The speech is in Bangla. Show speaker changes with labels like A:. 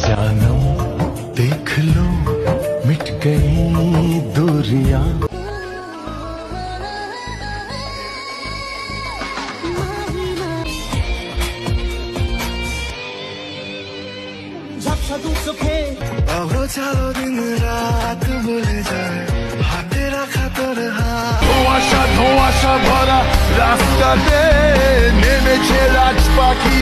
A: जानम देख लो मिट गई दूरियां। हो चलो दिन रात भूले जाए হাতে রাখা তোর হাত। ধোঁয়াশা ভরা রাস্তাতে নেমেছে রাজ পাখি।